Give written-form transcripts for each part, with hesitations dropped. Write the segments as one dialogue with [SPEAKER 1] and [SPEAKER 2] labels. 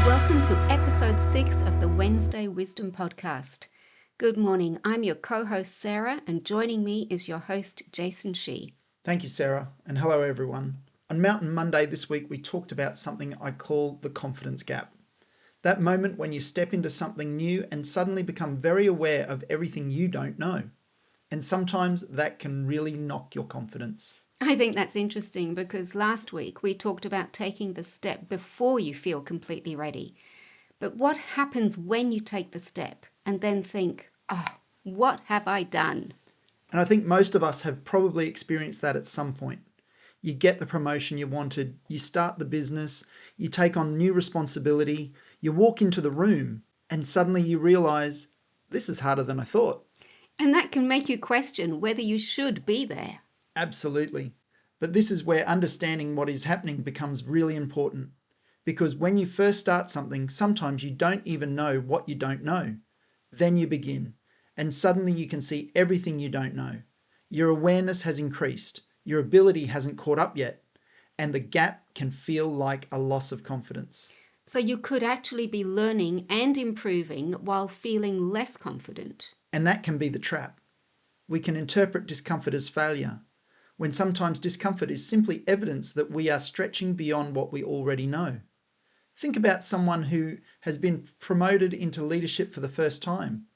[SPEAKER 1] Welcome to episode 6 of the Wednesday Wisdom Podcast. Good morning. I'm your co-host Sarah, and joining me is your host Jason Shee.
[SPEAKER 2] Thank you, Sarah, and hello everyone. On Mountain Monday this week, we talked about something I call the confidence gap. That moment when you step into something new and suddenly become very aware of everything you don't know. And sometimes that can really knock your confidence.
[SPEAKER 1] I think that's interesting because last week we talked about taking the step before you feel completely ready. But what happens when you take the step and then think, oh, what have I done?
[SPEAKER 2] And I think most of us have probably experienced that at some point. You get the promotion you wanted, you start the business, you take on new responsibility, you walk into the room, and suddenly you realize, this is harder than I thought.
[SPEAKER 1] And that can make you question whether you should be there.
[SPEAKER 2] Absolutely. But this is where understanding what is happening becomes really important. Because when you first start something, sometimes you don't even know what you don't know. Then you begin, and suddenly you can see everything you don't know. Your awareness has increased, your ability hasn't caught up yet, and the gap can feel like a loss of confidence.
[SPEAKER 1] So you could actually be learning and improving while feeling less confident.
[SPEAKER 2] And that can be the trap. We can interpret discomfort as failure, when sometimes discomfort is simply evidence that we are stretching beyond what we already know. Think about someone who has been promoted into leadership for the first time.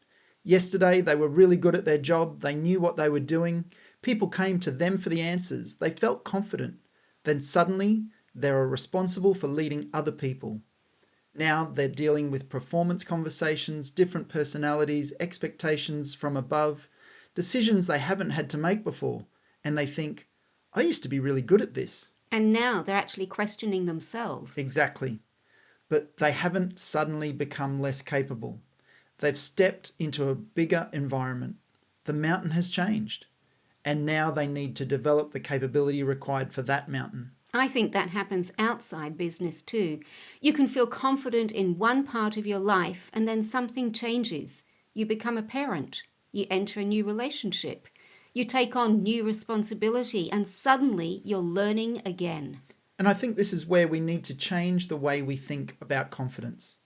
[SPEAKER 2] Yesterday, they were really good at their job, they knew what they were doing, people came to them for the answers, they felt confident. Then suddenly, they are responsible for leading other people. Now they're dealing with performance conversations, different personalities, expectations from above, decisions they haven't had to make before. And they think, I used to be really good at this.
[SPEAKER 1] And now they're actually questioning themselves.
[SPEAKER 2] Exactly. But they haven't suddenly become less capable. They've stepped into a bigger environment. The mountain has changed. And now they need to develop the capability required for that mountain.
[SPEAKER 1] I think that happens outside business too. You can feel confident in one part of your life and then something changes. You become a parent. You enter a new relationship. You take on new responsibility and suddenly you're learning again.
[SPEAKER 2] And I think this is where we need to change the way we think about confidence.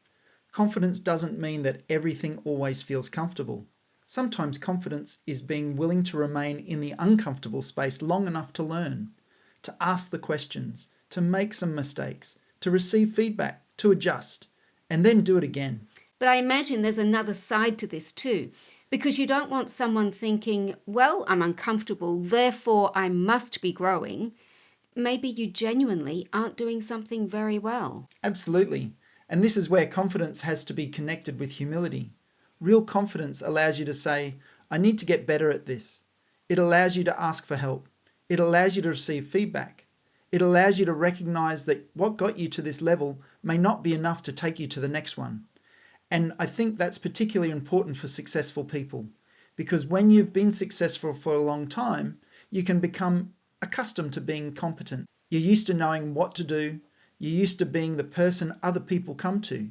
[SPEAKER 2] Confidence doesn't mean that everything always feels comfortable. Sometimes confidence is being willing to remain in the uncomfortable space long enough to learn, to ask the questions, to make some mistakes, to receive feedback, to adjust, and then do it again.
[SPEAKER 1] But I imagine there's another side to this too, because you don't want someone thinking, well, I'm uncomfortable, therefore I must be growing. Maybe you genuinely aren't doing something very well.
[SPEAKER 2] Absolutely. And this is where confidence has to be connected with humility. Real confidence allows you to say, I need to get better at this. It allows you to ask for help. It allows you to receive feedback. It allows you to recognize that what got you to this level may not be enough to take you to the next one. And I think that's particularly important for successful people, because when you've been successful for a long time, you can become accustomed to being competent. You're used to knowing what to do. You're used to being the person other people come to.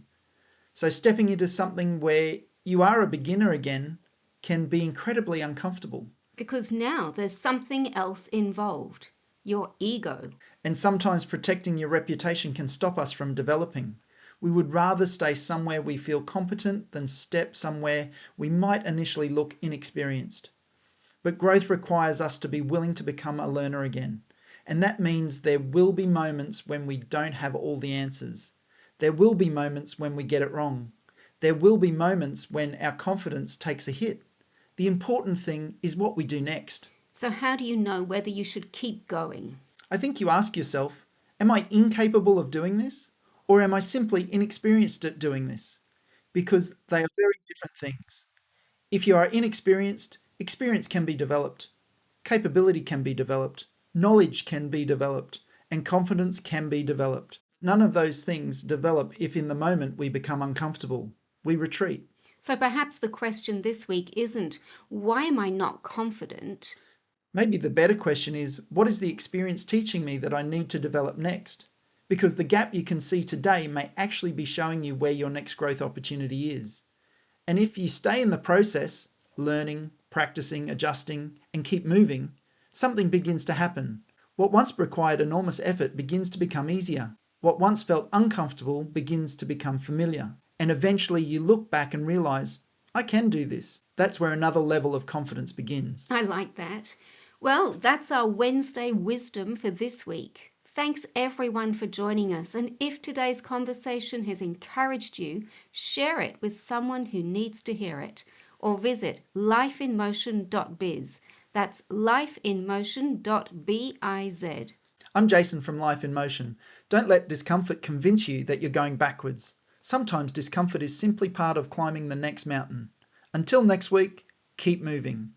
[SPEAKER 2] So stepping into something where you are a beginner again can be incredibly uncomfortable.
[SPEAKER 1] Because now there's something else involved, your ego.
[SPEAKER 2] And sometimes protecting your reputation can stop us from developing. We would rather stay somewhere we feel competent than step somewhere we might initially look inexperienced. But growth requires us to be willing to become a learner again. And that means there will be moments when we don't have all the answers. There will be moments when we get it wrong. There will be moments when our confidence takes a hit. The important thing is what we do next.
[SPEAKER 1] So how do you know whether you should keep going?
[SPEAKER 2] I think you ask yourself, am I incapable of doing this? Or am I simply inexperienced at doing this? Because they are very different things. If you are inexperienced, experience can be developed, capability can be developed, knowledge can be developed, and confidence can be developed. None of those things develop if in the moment we become uncomfortable. We retreat.
[SPEAKER 1] So perhaps the question this week isn't, why am I not confident?
[SPEAKER 2] Maybe the better question is, what is the experience teaching me that I need to develop next? Because the gap you can see today may actually be showing you where your next growth opportunity is. And if you stay in the process, learning, practicing, adjusting, and keep moving, something begins to happen. What once required enormous effort begins to become easier. What once felt uncomfortable begins to become familiar. And eventually you look back and realize, I can do this. That's where another level of confidence begins.
[SPEAKER 1] I like that. Well, that's our Wednesday wisdom for this week. Thanks everyone for joining us. And if today's conversation has encouraged you, share it with someone who needs to hear it. Or visit lifeinmotion.biz. That's lifeinmotion.biz.
[SPEAKER 2] I'm Jason from Life in Motion. Don't let discomfort convince you that you're going backwards. Sometimes discomfort is simply part of climbing the next mountain. Until next week, keep moving.